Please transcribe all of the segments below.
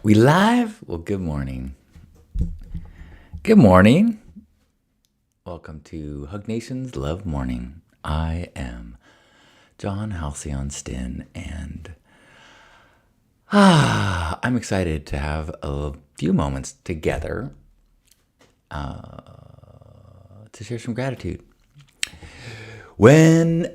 We live? Well, good morning. Good morning. Welcome to Hug Nation's Love Morning. I am John Halcyon Stin, and I'm excited to have a few moments together to share some gratitude. Whenever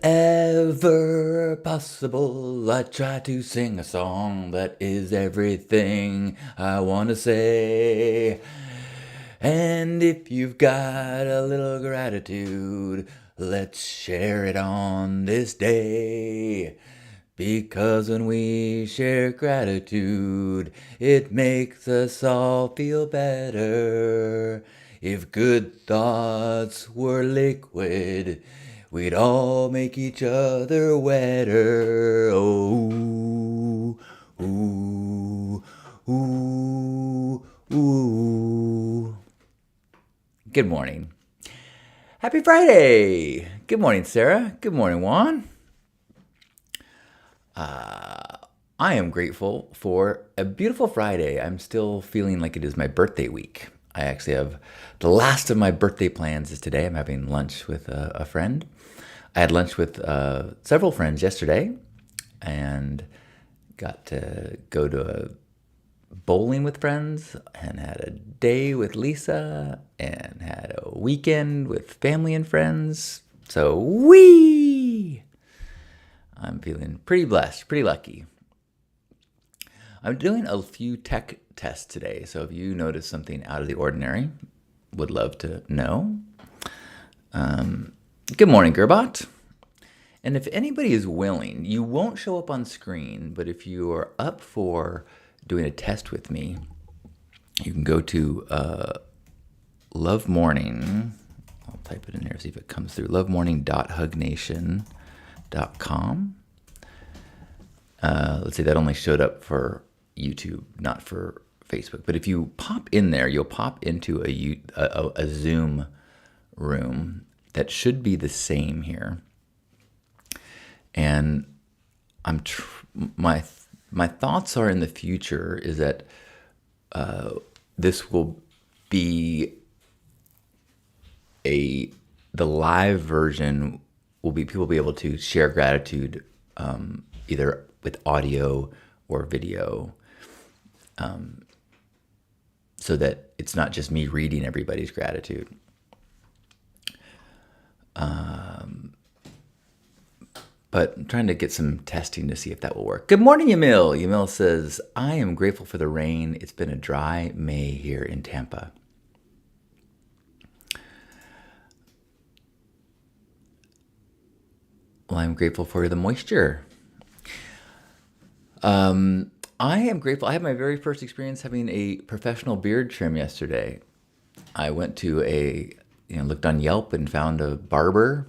possible, I try to sing a song that is everything I want to say. And if you've got a little gratitude, let's share it on this day. Because when we share gratitude, it makes us all feel better. If good thoughts were liquid, we'd all make each other wetter. Oh, ooh, ooh, ooh. Good morning. Happy Friday. Good morning, Sarah. Good morning, Juan. I am grateful for a beautiful Friday. I'm still feeling like it is my birthday week. I actually have the last of my birthday plans is today. I'm having lunch with a friend. I had lunch with several friends yesterday and got to go to a bowling with friends and had a day with Lisa and had a weekend with family and friends. So, I'm feeling pretty blessed, pretty lucky. I'm doing a few tech tests today, so if you notice something out of the ordinary, would love to know. Good morning, Gerbot. And if anybody is willing, you won't show up on screen, but if you are up for doing a test with me, you can go to Love Morning. I'll type it in here, see if it comes through. lovemorning.hugnation.com. Let's see, that only showed up for YouTube, not for Facebook. But if you pop in there, you'll pop into a Zoom room that should be the same here. And my thoughts are in the future is that this will be the live version will be people will be able to share gratitude either with audio or video, so that it's not just me reading everybody's gratitude. But I'm trying to get some testing to see if that will work. Good morning, Yamil. Yamil says, I am grateful for the rain. It's been a dry May here in Tampa. Well, I'm grateful for the moisture. I am grateful. I had my very first experience having a professional beard trim yesterday. I went to looked on Yelp and found a barber.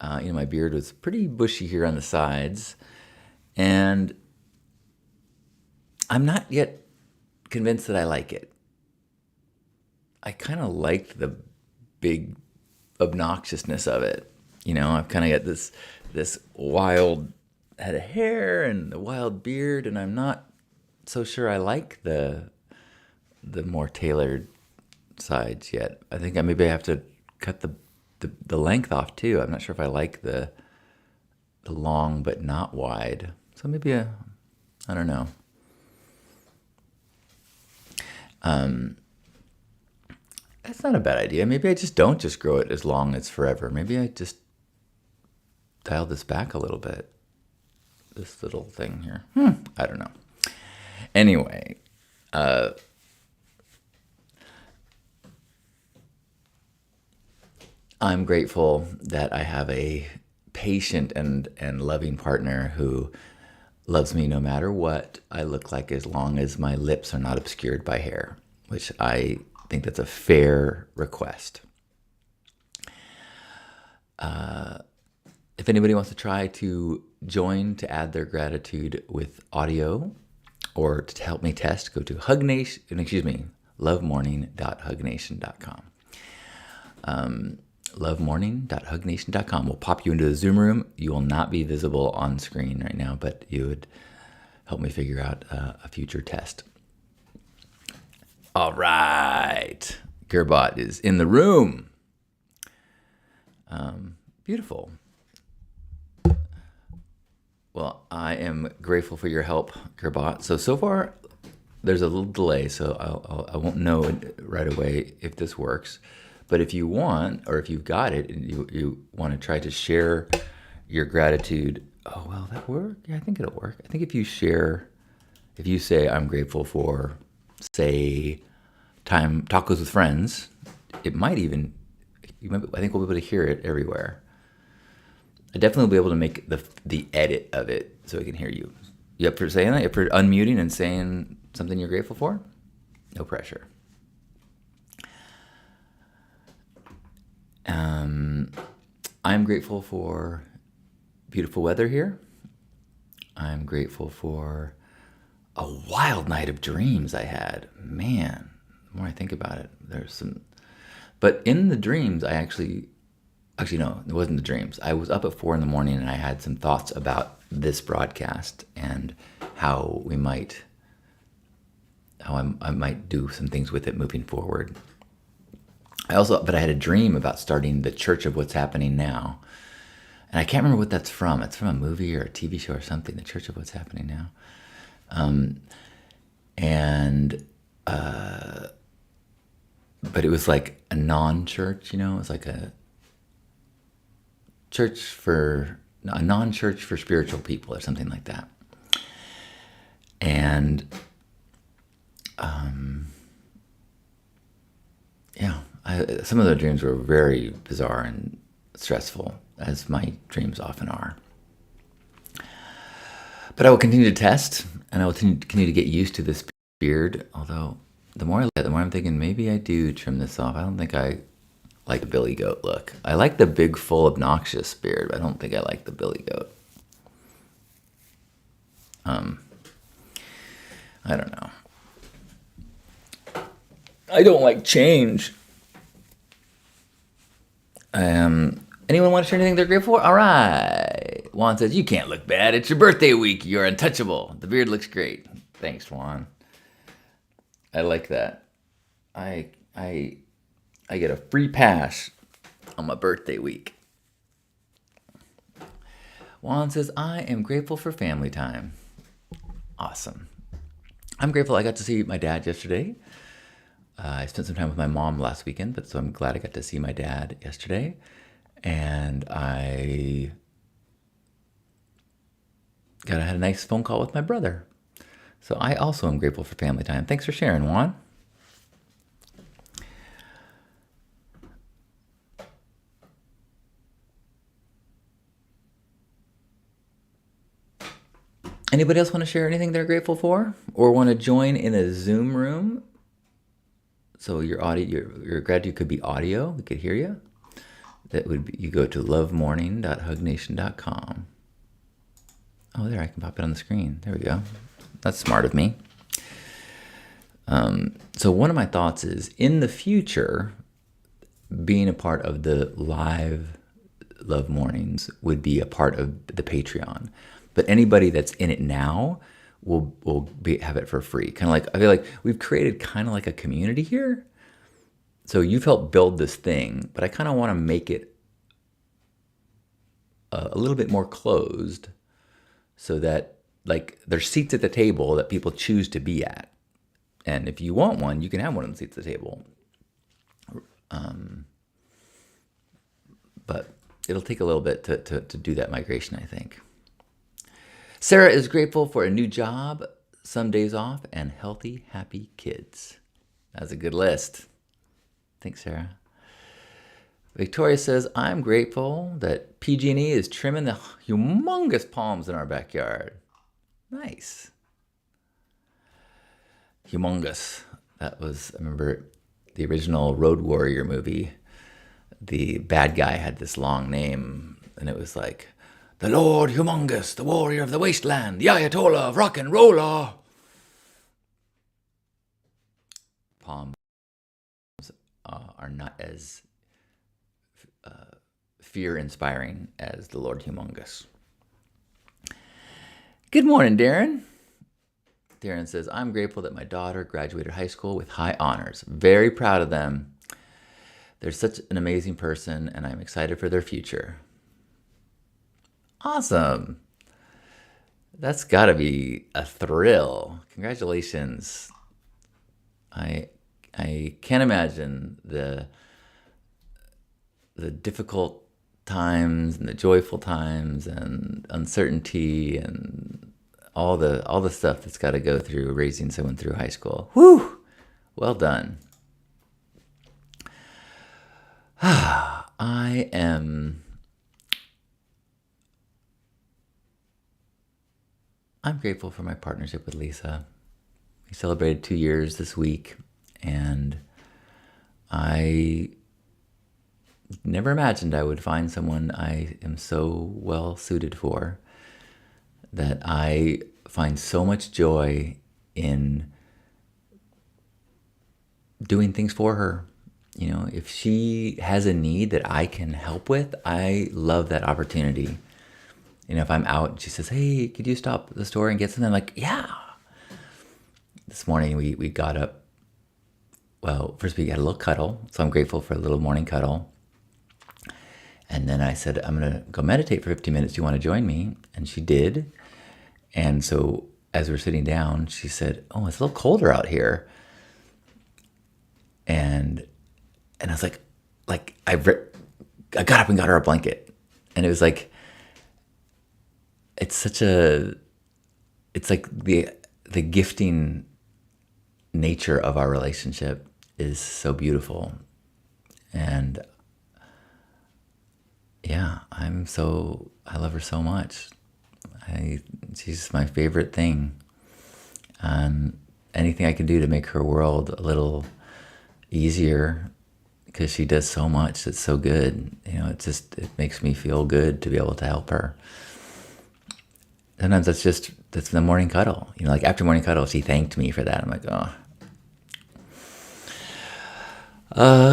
My beard was pretty bushy here on the sides, and I'm not yet convinced that I like it. I kind of liked the big obnoxiousness of it. I've kind of got this wild head of hair and the wild beard, and I'm not so sure I like the more tailored sides yet. I think maybe I have to cut the length off too. I'm not sure if I like the long but not wide. So maybe I don't know. That's not a bad idea. Maybe I just don't just grow it as long as forever. Maybe I just dial this back a little bit. This little thing here. I don't know. Anyway, I'm grateful that I have a patient and loving partner who loves me no matter what I look like, as long as my lips are not obscured by hair, which I think that's a fair request. If anybody wants to try to join to add their gratitude with audio or to help me test, go to lovemorning.hugnation.com. Lovemorning.hugnation.com will pop you into the Zoom room. You will not be visible on screen right now, but you would help me figure out a future test. All right. Gerbot is in the room. Beautiful. Well, I am grateful for your help, Gerbot. So far, there's a little delay, so I won't know right away if this works. But if you want, or if you've got it, and you want to try to share your gratitude, oh, well, that work? Yeah, I think it'll work. I think if you say, I'm grateful for, say, tacos with friends, it might even, I think we'll be able to hear it everywhere. I definitely will be able to make the edit of it so I can hear you. You up for saying that? You up for unmuting and saying something you're grateful for? No pressure. I'm grateful for beautiful weather here. I'm grateful for a wild night of dreams I had. Man, the more I think about it, there's some. But in the dreams, Actually, no, it wasn't the dreams. I was up at 4 a.m. and I had some thoughts about this broadcast and how I might do some things with it moving forward. But I had a dream about starting the Church of What's Happening Now. And I can't remember what that's from. It's from a movie or a TV show or something, the Church of What's Happening Now. But it was like a non-church, it was like a non-church for spiritual people or something like that. And some of the dreams were very bizarre and stressful, as my dreams often are. But I will continue to test, and I will continue to get used to this beard. Although the more I look at it, the more I'm thinking maybe I do trim this off. I don't think I like the Billy Goat look. I like the big, full, obnoxious beard, but I don't think I like the Billy Goat. I don't know. I don't like change. Anyone want to share anything they're grateful for? All right. Juan says, you can't look bad. It's your birthday week. You're untouchable. The beard looks great. Thanks, Juan. I like that. I get a free pass on my birthday week. Juan says, I am grateful for family time. Awesome. I'm grateful I got to see my dad yesterday. I spent some time with my mom last weekend, so I'm glad I got to see my dad yesterday. And I had a nice phone call with my brother. So I also am grateful for family time. Thanks for sharing, Juan. Anybody else want to share anything they're grateful for? Or want to join in a Zoom room? So your gratitude could be audio. We could hear you. That would be, you go to lovemorning.hugnation.com. Oh, there, I can pop it on the screen. There we go. That's smart of me. So one of my thoughts is, in the future, being a part of the live Love Mornings would be a part of the Patreon. But anybody that's in it now will have it for free. Kind of like, I feel like we've created kind of like a community here. So you've helped build this thing, but I kind of want to make it a little bit more closed, so that like there's seats at the table that people choose to be at. And if you want one, you can have one of the seats at the table. But it'll take a little bit to do that migration, I think. Sarah is grateful for a new job, some days off, and healthy, happy kids. That's a good list. Thanks, Sarah. Victoria says, I'm grateful that PG&E is trimming the humongous palms in our backyard. Nice. Humongous. That was, I remember the original Road Warrior movie. The bad guy had this long name, and it was like, the Lord Humongous, the warrior of the wasteland, the Ayatollah of rock and roller. Palms are not as fear-inspiring as the Lord Humongous. Good morning, Darren. Darren says, I'm grateful that my daughter graduated high school with high honors. Very proud of them. They're such an amazing person, and I'm excited for their future. Awesome. That's got to be a thrill. Congratulations. I can't imagine the difficult times and the joyful times and uncertainty and all the stuff that's got to go through raising someone through high school. Whew! Well done. I'm grateful for my partnership with Lisa. We celebrated 2 years this week, and I never imagined I would find someone I am so well suited for, that I find so much joy in doing things for her. You know, if she has a need that I can help with, I love that opportunity. You know, if I'm out and she says, hey, could you stop at the store and get something? I'm like, yeah. This morning we got up. Well, first we had a little cuddle. So I'm grateful for a little morning cuddle. And then I said, I'm going to go meditate for 15 minutes. Do you want to join me? And she did. And so as we're sitting down, she said, oh, it's a little colder out here. And I was like I got up and got her a blanket. And it was like, it's like the gifting nature of our relationship is so beautiful. And yeah, I love her so much. She's my favorite thing. Anything I can do to make her world a little easier, because she does so much that's so good. You know, it makes me feel good to be able to help her. Sometimes that's the morning cuddle. You know, like after morning cuddle, she thanked me for that. I'm like, oh.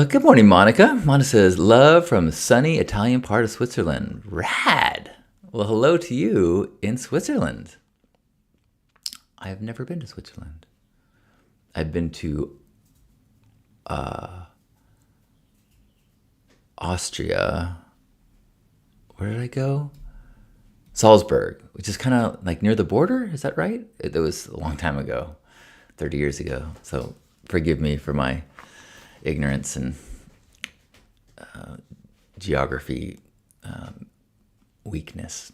Good morning, Monica. Monica says, love from sunny Italian part of Switzerland. Rad. Well, hello to you in Switzerland. I have never been to Switzerland. I've been to Austria. Where did I go? Salzburg, which is kind of like near the border. Is that right? It was a long time ago, 30 years ago. So forgive me for my ignorance and geography weakness.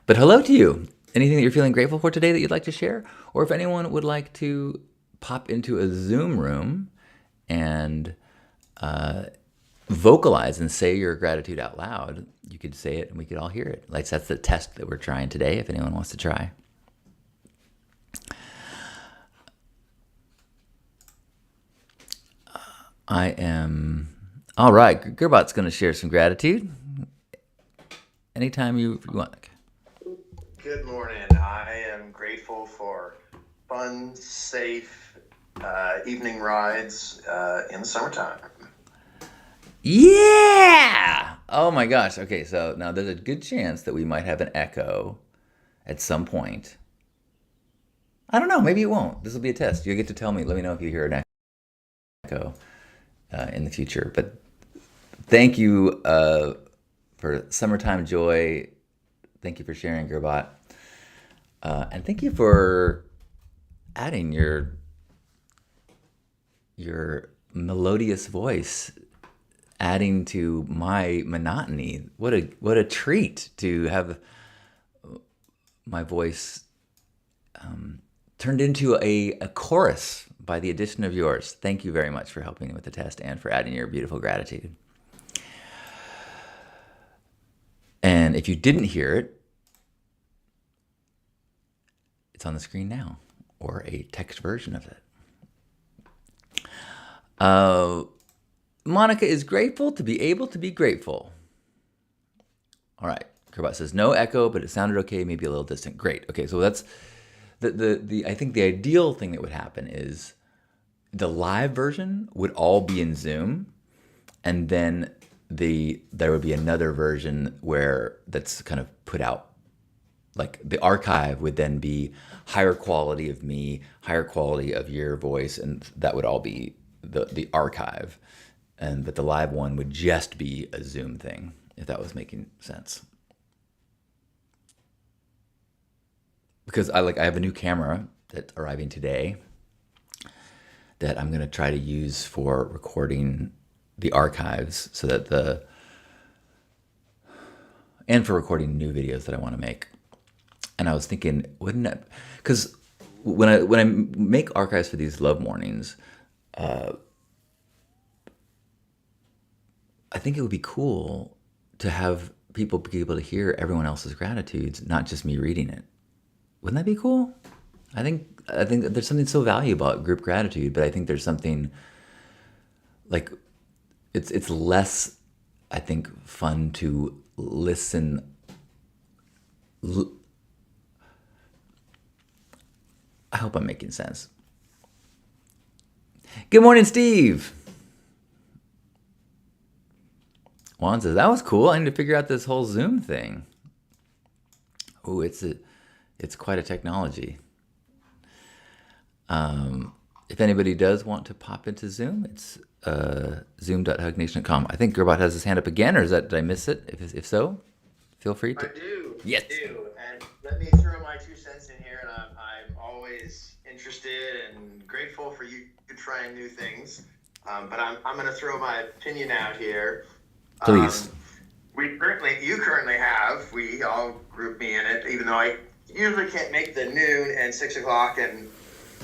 But hello to you. Anything that you're feeling grateful for today that you'd like to share? Or if anyone would like to pop into a Zoom room and vocalize and say your gratitude out loud, you could say it and we could all hear it. Like, that's the test that we're trying today, if anyone wants to try. I am... All right, Gerbot's going to share some gratitude. Anytime you want. Good morning. I am grateful for fun, safe evening rides in the summertime. Yeah! Oh my gosh. Okay, so now there's a good chance that we might have an echo at some point. I don't know. Maybe it won't. This will be a test. You'll get to tell me. Let me know if you hear an echo in the future. But thank you for summertime joy. Thank you for sharing, Gerbot. And thank you for adding your melodious voice, adding to my monotony. What a treat to have my voice turned into a chorus by the addition of yours. Thank you very much for helping me with the test and for adding your beautiful gratitude. And if you didn't hear it, it's on the screen now, or a text version of it. Monica is grateful to be able to be grateful. All right. Gerbot says no echo, but it sounded okay, maybe a little distant. Great. Okay, so that's the I think the ideal thing that would happen is the live version would all be in Zoom, and then there would be another version where that's kind of put out like the archive would then be higher quality of me, higher quality of your voice, and that would all be the archive, and that the live one would just be a Zoom thing, if that was making sense. Because I have a new camera that's arriving today that I'm gonna try to use for recording the archives, so that and for recording new videos that I want to make. And I was thinking, wouldn't it? Because when I make archives for these love mornings, I think it would be cool to have people be able to hear everyone else's gratitudes, not just me reading it. Wouldn't that be cool? I think there's something so valuable about group gratitude, but I think there's something like it's less, I think, fun to listen. I hope I'm making sense. Good morning, Steve. Juan says, that was cool. I need to figure out this whole Zoom thing. Oh, it's quite a technology. If anybody does want to pop into Zoom, it's zoom.hugnation.com. I think Gerbot has his hand up again, or did I miss it? If so, feel free to. I do. Yes. I do. And let me throw my 2 cents in here. And I'm always interested and grateful for you trying new things. But I'm going to throw my opinion out here. Please. You currently have, we all group me in it, even though I usually can't make the noon and 6 o'clock, and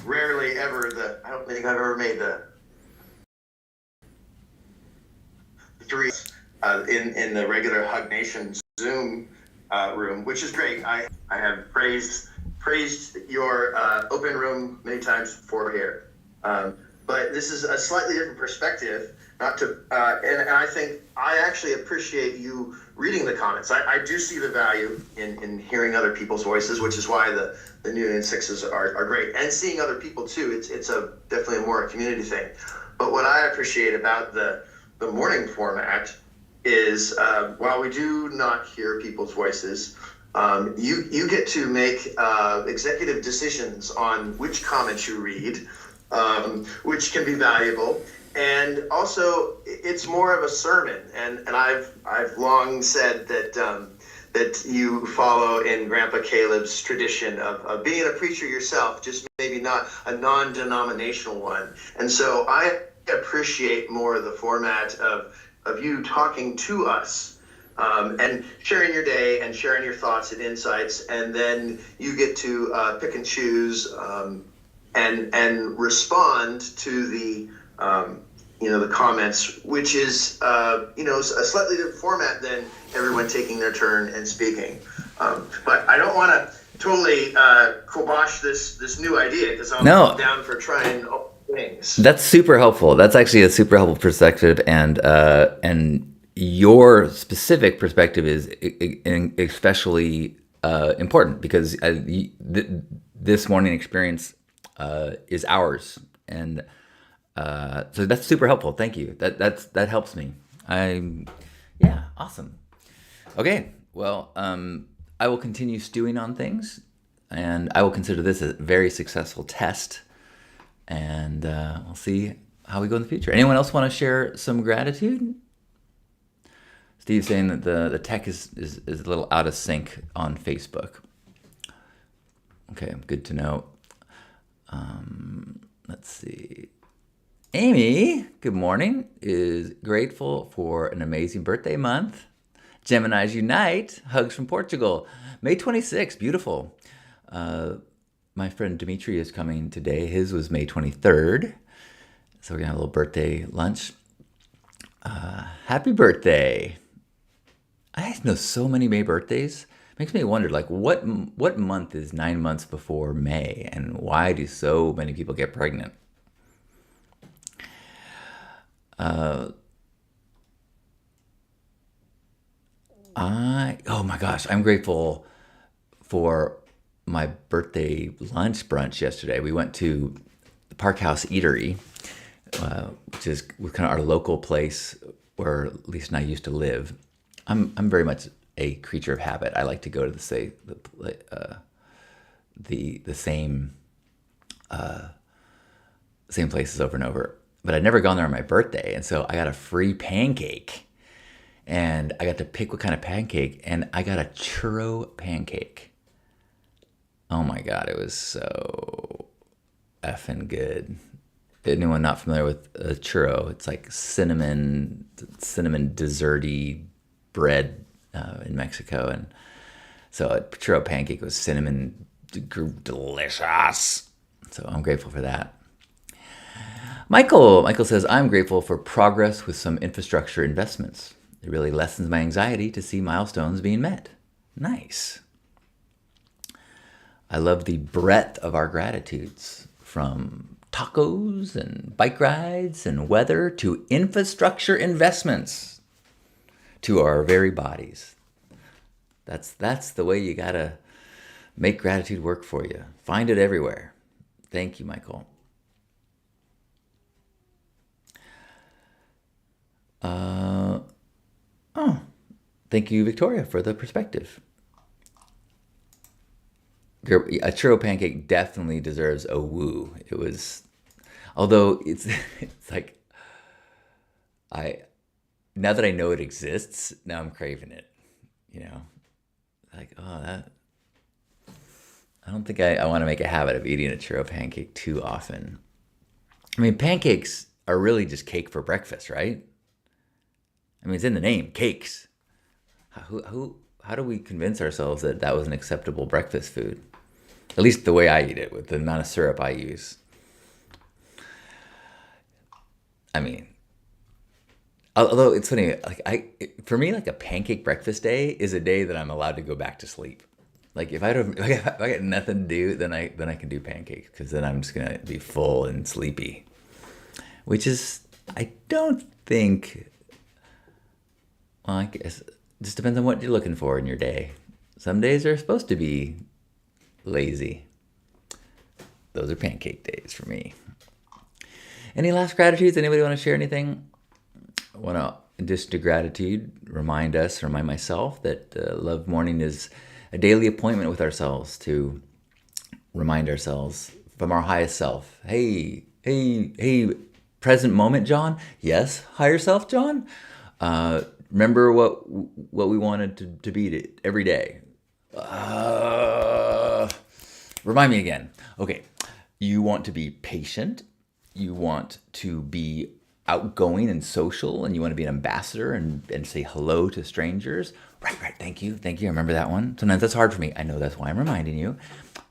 rarely ever I don't think I've ever made the 3 in the regular Hug Nation Zoom room, which is great. I have praised your open room many times before here. But this is a slightly different perspective. And I think I actually appreciate you reading the comments. I do see the value in hearing other people's voices, which is why the noon and 6s are great. And seeing other people too. It's definitely a more community thing. But what I appreciate about the morning format is while we do not hear people's voices, you get to make executive decisions on which comments you read, which can be valuable. And also, it's more of a sermon. And I've long said that you follow in Grandpa Caleb's tradition of being a preacher yourself, just maybe not a non-denominational one. And so I appreciate more the format of you talking to us, and sharing your day and sharing your thoughts and insights. And then you get to pick and choose and respond to the comments, which is a slightly different format than everyone taking their turn and speaking. But I don't want to totally kibosh this new idea, because I'm down for trying all things. That's super helpful. That's actually a super helpful perspective, and your specific perspective is especially important, because this morning experience is ours, and so that's super helpful. Thank you. That helps me. Awesome. Okay, well, I will continue stewing on things, and I will consider this a very successful test, and we'll see how we go in the future. Anyone else want to share some gratitude? Steve's saying that the tech is a little out of sync on Facebook. Okay, good to know. Let's see. Amy, good morning, is grateful for an amazing birthday month. Geminis Unite, hugs from Portugal. May 26th, beautiful. My friend Dimitri is coming today. His was May 23rd. So we're going to have a little birthday lunch. Happy birthday. I know so many May birthdays. Makes me wonder, like, what month is 9 months before May, and why do so many people get pregnant? Oh my gosh, I'm grateful for my birthday lunch brunch yesterday. We went to the Park House Eatery, which is kind of our local place where Lisa and I used to live. I'm very much a creature of habit. I like to go to the same places over and over. But I'd never gone there on my birthday, and so I got a free pancake, and I got to pick what kind of pancake, and I got a churro pancake. Oh my God, it was so effing good. Anyone not familiar with a churro? It's like cinnamon desserty bread in Mexico, and so a churro pancake was cinnamon delicious. So I'm grateful for that. Michael says, I'm grateful for progress with some infrastructure investments. It really lessens my anxiety to see milestones being met. Nice. I love the breadth of our gratitudes, from tacos and bike rides and weather to infrastructure investments to our very bodies. That's the way you gotta make gratitude work for you. Find it everywhere. Thank you, Michael. Thank you, Victoria, for the perspective. A churro pancake definitely deserves a woo. It was, although it's like, now that I know it exists, now I'm craving it. You know, like, oh, that. I don't think I want to make a habit of eating a churro pancake too often. I mean, pancakes are really just cake for breakfast, right? I mean, it's in the name, cakes. How do we convince ourselves that that was an acceptable breakfast food? At least the way I eat it, with the amount of syrup I use. I mean, although it's funny, for me, like a pancake breakfast day is a day that I'm allowed to go back to sleep. Like if I got nothing to do, then I can do pancakes, because then I'm just gonna be full and sleepy. Which is, I don't think. Well, I guess it just depends on what you're looking for in your day. Some days are supposed to be lazy. Those are pancake days for me. Any last gratitudes? Anybody want to share anything? I want to, in addition to gratitude, remind myself that Love Morning is a daily appointment with ourselves to remind ourselves from our highest self. Hey, present moment, John. Yes, higher self, John. Remember what we wanted to be every day. Remind me again. Okay, you want to be patient. You want to be outgoing and social, and you want to be an ambassador and say hello to strangers. Right. Thank you. I remember that one. Sometimes that's hard for me. I know, that's why I'm reminding you.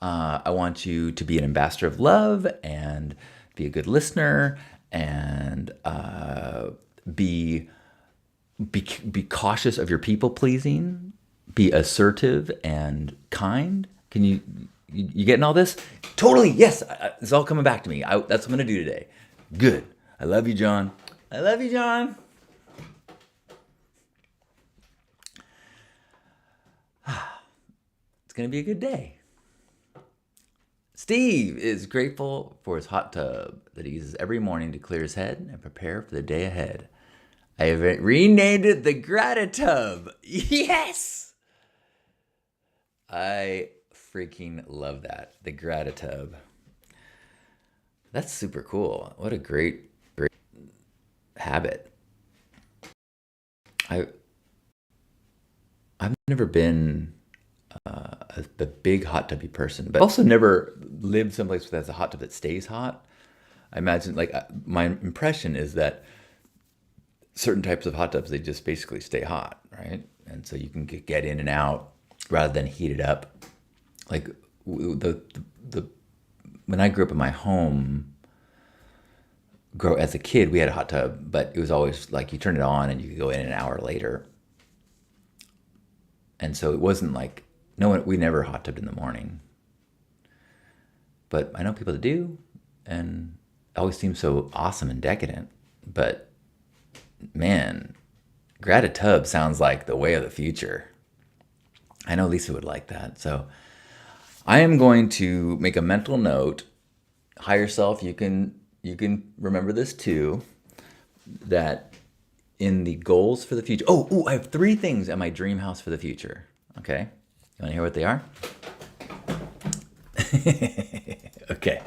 I want you to be an ambassador of love and be a good listener and be cautious of your people pleasing. Be assertive and kind. Can you getting all this? Totally. Yes. It's all coming back to me. That's what I'm going to do today. Good. I love you, John. I love you, John. It's going to be a good day. Steve is grateful for his hot tub that he uses every morning to clear his head and prepare for the day ahead. I have renamed it the Gratitub. Yes! I freaking love that. The Gratitub. That's super cool. What a great habit. I've never been a big hot tubby person, but also never lived someplace that has a hot tub that stays hot. I imagine, like, my impression is that certain types of hot tubs, they just basically stay hot, right? And so you can get in and out rather than heat it up. Like when I grew up in my home, as a kid, we had a hot tub, but it was always like you turn it on and you could go in an hour later. And so it wasn't like, we never hot tubbed in the morning. But I know people that do, and it always seems so awesome and decadent. But man, Gratitub sounds like the way of the future. I know Lisa would like that. So I am going to make a mental note. Higher self, you can remember this too, that in the goals for the future. Oh, I have 3 things at my dream house for the future. Okay. You want to hear what they are? Okay.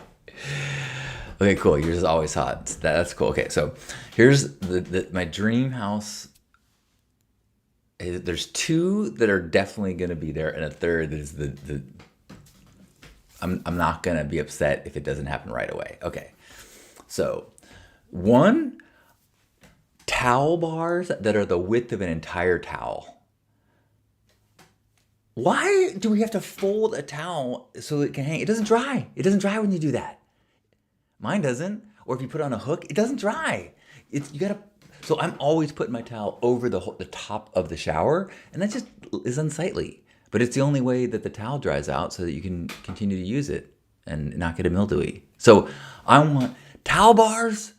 Okay, cool. Yours is always hot. That's cool. Okay, so here's my dream house. There's 2 that are definitely going to be there, and a third that is the. I'm not going to be upset if it doesn't happen right away. Okay, so 1, towel bars that are the width of an entire towel. Why do we have to fold a towel so it can hang? It doesn't dry. It doesn't dry when you do that. Mine doesn't. Or if you put it on a hook, it doesn't dry. You gotta. So I'm always putting my towel over the top of the shower, and that just is unsightly. But it's the only way that the towel dries out so that you can continue to use it and not get it mildewy. So I want towel bars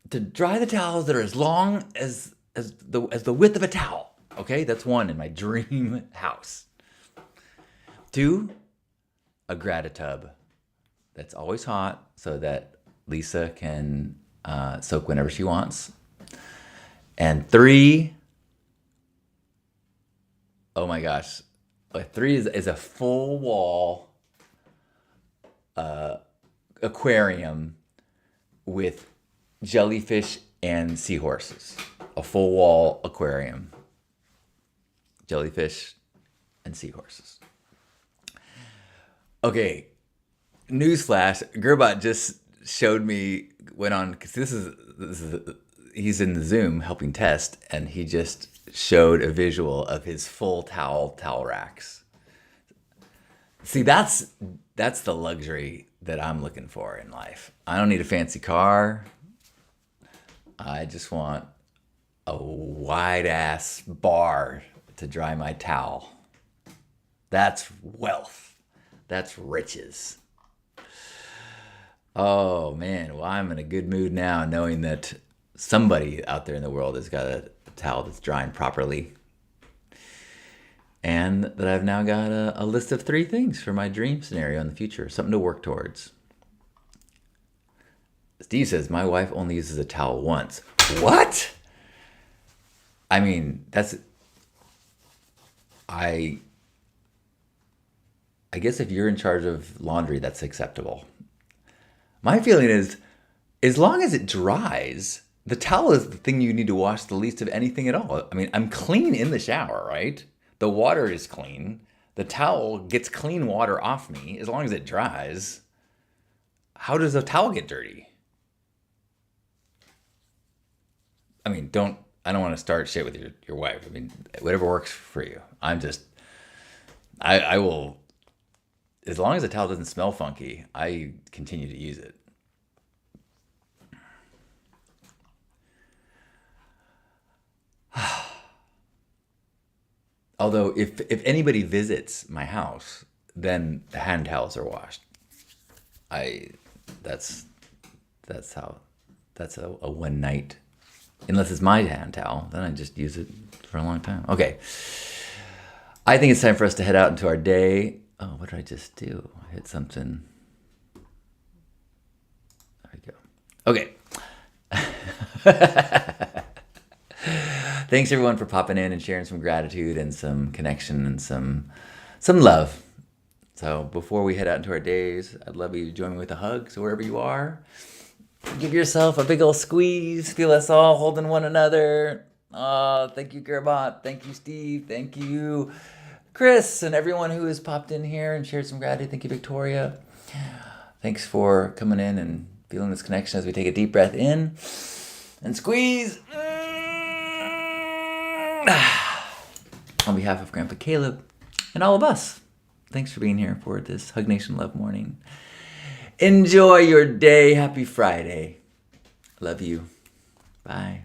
to dry the towels that are as long as the width of a towel. Okay, that's 1 in my dream house. 2, a Gratitub that's always hot so that Lisa can soak whenever she wants. And 3, oh my gosh, 3 is a full wall aquarium with jellyfish and seahorses. A full wall aquarium, jellyfish and seahorses. Okay, newsflash, Gerbot just showed me, went on, because this is he's in the Zoom helping test, and he just showed a visual of his full towel racks. See, that's the luxury that I'm looking for in life. I don't need a fancy car. I just want a wide ass bar to dry my towel. That's wealth. That's riches. Oh man, well, I'm in a good mood now knowing that somebody out there in the world has got a towel that's drying properly. And that I've now got a list of 3 things for my dream scenario in the future, something to work towards. Steve says, my wife only uses a towel once. What? I mean, I guess if you're in charge of laundry, that's acceptable. My feeling is, as long as it dries, the towel is the thing you need to wash the least of anything at all. I mean, I'm clean in the shower, right? The water is clean. The towel gets clean water off me as long as it dries. How does a towel get dirty? I mean, I don't want to start shit with your wife. I mean, whatever works for you. I will, as long as the towel doesn't smell funky, I continue to use it. Although if anybody visits my house, then the hand towels are washed. That's a one night. Unless it's my hand towel, then I just use it for a long time. Okay. I think it's time for us to head out into our day. Oh, what did I just do? I hit something. There we go. Okay. Thanks everyone for popping in and sharing some gratitude and some connection and some love. So before we head out into our days, I'd love you to join me with a hug. So wherever you are, give yourself a big old squeeze. Feel us all holding one another. Oh, thank you, Gerbot. Thank you, Steve. Thank you, Chris, and everyone who has popped in here and shared some gratitude. Thank you, Victoria. Thanks for coming in and feeling this connection as we take a deep breath in and squeeze. On behalf of Grandpa Caleb and all of us, thanks for being here for this Hug Nation Love Morning. Enjoy your day. Happy Friday. Love you. Bye.